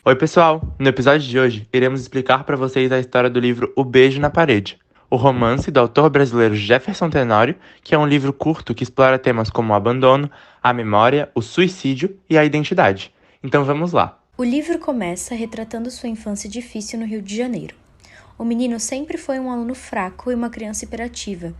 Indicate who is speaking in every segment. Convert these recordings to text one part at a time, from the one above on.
Speaker 1: Oi pessoal, no episódio de hoje iremos explicar para vocês a história do livro O Beijo na Parede, o romance do autor brasileiro Jefferson Tenório, que é um livro curto que explora temas como o abandono, a memória, o suicídio e a identidade. Então vamos lá.
Speaker 2: O livro começa retratando sua infância difícil no Rio de Janeiro. O menino sempre foi um aluno fraco e uma criança hiperativa.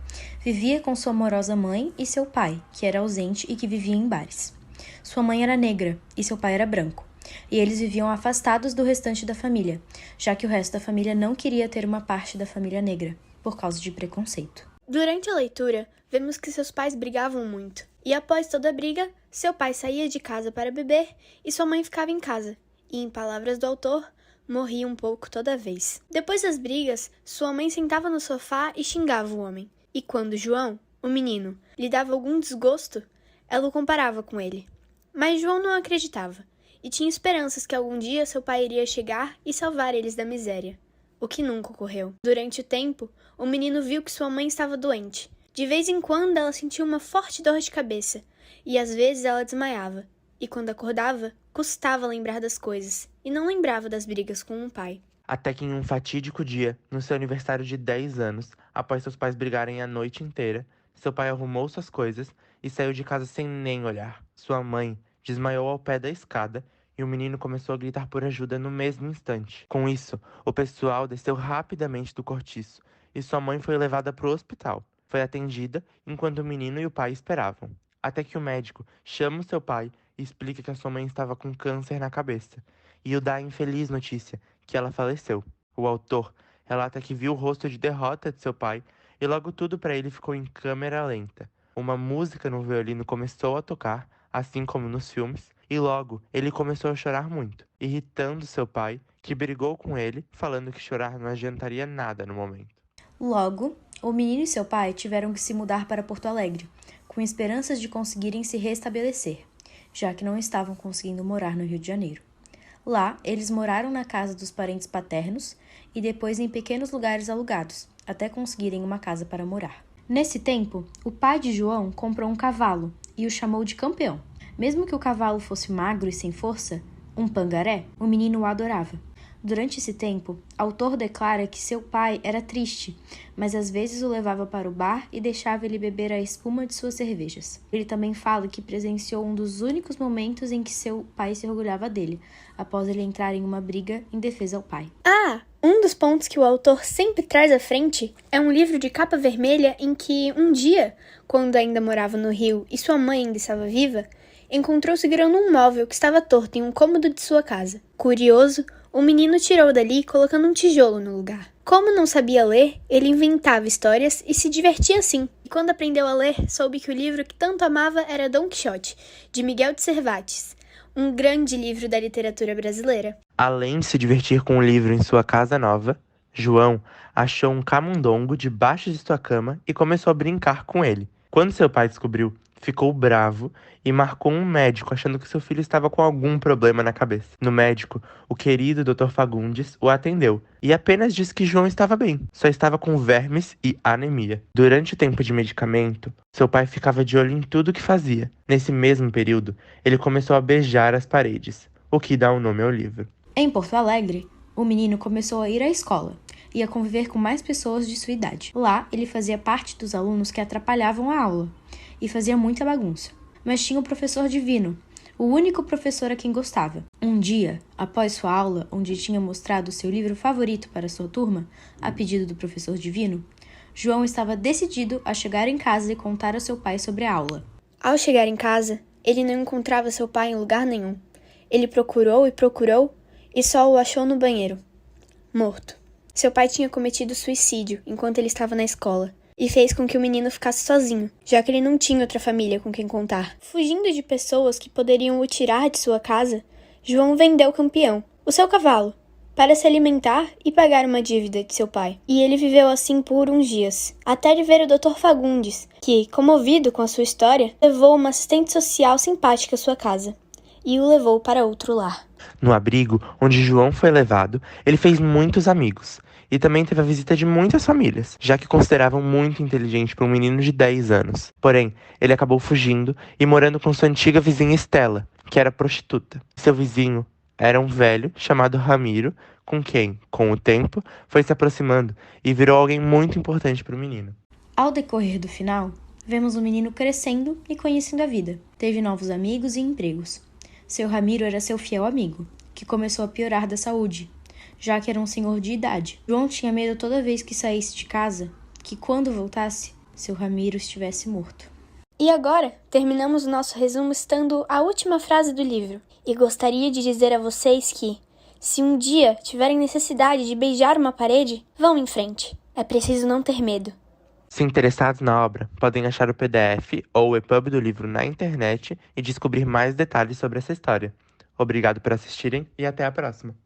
Speaker 2: Vivia com sua amorosa mãe e seu pai, que era ausente e que vivia em bares. Sua mãe era negra e seu pai era branco, e eles viviam afastados do restante da família, já que o resto da família não queria ter uma parte da família negra, por causa de preconceito.
Speaker 3: Durante a leitura, vemos que seus pais brigavam muito, e após toda a briga, seu pai saía de casa para beber e sua mãe ficava em casa, e, em palavras do autor, morria um pouco toda vez. Depois das brigas, sua mãe sentava no sofá e xingava o homem, e quando João, o menino, lhe dava algum desgosto, ela o comparava com ele. Mas João não acreditava, e tinha esperanças que algum dia seu pai iria chegar e salvar eles da miséria, o que nunca ocorreu. Durante o tempo, o menino viu que sua mãe estava doente. De vez em quando ela sentia uma forte dor de cabeça, e às vezes ela desmaiava, e quando acordava, custava lembrar das coisas, e não lembrava das brigas com o pai.
Speaker 1: Até que em um fatídico dia, no seu aniversário de 10 anos, após seus pais brigarem a noite inteira, seu pai arrumou suas coisas e saiu de casa sem nem olhar. Sua mãe desmaiou ao pé da escada e o menino começou a gritar por ajuda no mesmo instante. Com isso, o pessoal desceu rapidamente do cortiço e sua mãe foi levada para o hospital. Foi atendida enquanto o menino e o pai esperavam. Até que o médico chama o seu pai e explica que a sua mãe estava com câncer na cabeça e o dá a infeliz notícia que ela faleceu. O autor relata que viu o rosto de derrota de seu pai e logo tudo para ele ficou em câmera lenta. Uma música no violino começou a tocar, assim como nos filmes, e logo ele começou a chorar muito, irritando seu pai, que brigou com ele, falando que chorar não adiantaria nada no momento.
Speaker 2: Logo, o menino e seu pai tiveram que se mudar para Porto Alegre, com esperanças de conseguirem se restabelecer, já que não estavam conseguindo morar no Rio de Janeiro. Lá, eles moraram na casa dos parentes paternos e depois em pequenos lugares alugados, até conseguirem uma casa para morar. Nesse tempo, o pai de João comprou um cavalo e o chamou de Campeão. Mesmo que o cavalo fosse magro e sem força, um pangaré, o menino o adorava. Durante esse tempo, o autor declara que seu pai era triste, mas às vezes o levava para o bar e deixava ele beber a espuma de suas cervejas. Ele também fala que presenciou um dos únicos momentos em que seu pai se orgulhava dele, após ele entrar em uma briga em defesa ao pai.
Speaker 3: Um dos pontos que o autor sempre traz à frente é um livro de capa vermelha em que, um dia, quando ainda morava no Rio e sua mãe ainda estava viva, encontrou segurando um móvel que estava torto em um cômodo de sua casa. Curioso, o menino tirou dali colocando um tijolo no lugar. Como não sabia ler, ele inventava histórias e se divertia assim. E quando aprendeu a ler, soube que o livro que tanto amava era Dom Quixote, de Miguel de Cervantes, um grande livro da literatura brasileira.
Speaker 1: Além de se divertir com o livro em sua casa nova, João achou um camundongo debaixo de sua cama e começou a brincar com ele. Quando seu pai descobriu, ficou bravo e marcou um médico achando que seu filho estava com algum problema na cabeça. No médico, o querido Dr. Fagundes o atendeu e apenas disse que João estava bem, só estava com vermes e anemia. Durante o tempo de medicamento, seu pai ficava de olho em tudo que fazia. Nesse mesmo período, ele começou a beijar as paredes, o que dá o nome ao livro.
Speaker 2: Em Porto Alegre, o menino começou a ir à escola e a conviver com mais pessoas de sua idade. Lá, ele fazia parte dos alunos que atrapalhavam a aula e fazia muita bagunça. Mas tinha o professor Divino, o único professor a quem gostava. Um dia, após sua aula, onde tinha mostrado seu livro favorito para sua turma, a pedido do professor Divino, João estava decidido a chegar em casa e contar ao seu pai sobre a aula.
Speaker 3: Ao chegar em casa, ele não encontrava seu pai em lugar nenhum. Ele procurou e só o achou no banheiro, morto. Seu pai tinha cometido suicídio enquanto ele estava na escola e fez com que o menino ficasse sozinho, já que ele não tinha outra família com quem contar. Fugindo de pessoas que poderiam o tirar de sua casa, João vendeu Campeão, o seu cavalo, para se alimentar e pagar uma dívida de seu pai. E ele viveu assim por uns dias, até de ver o Dr. Fagundes, que, comovido com a sua história, levou uma assistente social simpática à sua casa e o levou para outro lar.
Speaker 1: No abrigo onde João foi levado, ele fez muitos amigos e também teve a visita de muitas famílias, já que consideravam muito inteligente para um menino de 10 anos. Porém, ele acabou fugindo e morando com sua antiga vizinha Estela, que era prostituta. Seu vizinho Era um velho chamado Ramiro, com quem, com o tempo, foi se aproximando e virou alguém muito importante para o menino.
Speaker 2: Ao decorrer do final, vemos o menino crescendo e conhecendo a vida. Teve novos amigos e empregos. Seu Ramiro era seu fiel amigo, que começou a piorar da saúde, já que era um senhor de idade. João tinha medo toda vez que saísse de casa, que quando voltasse, seu Ramiro estivesse morto.
Speaker 3: E agora, terminamos o nosso resumo citando a última frase do livro. E gostaria de dizer a vocês que, se um dia tiverem necessidade de beijar uma parede, vão em frente. É preciso não ter medo.
Speaker 1: Se interessados na obra, podem achar o PDF ou o EPUB do livro na internet e descobrir mais detalhes sobre essa história. Obrigado por assistirem e até a próxima!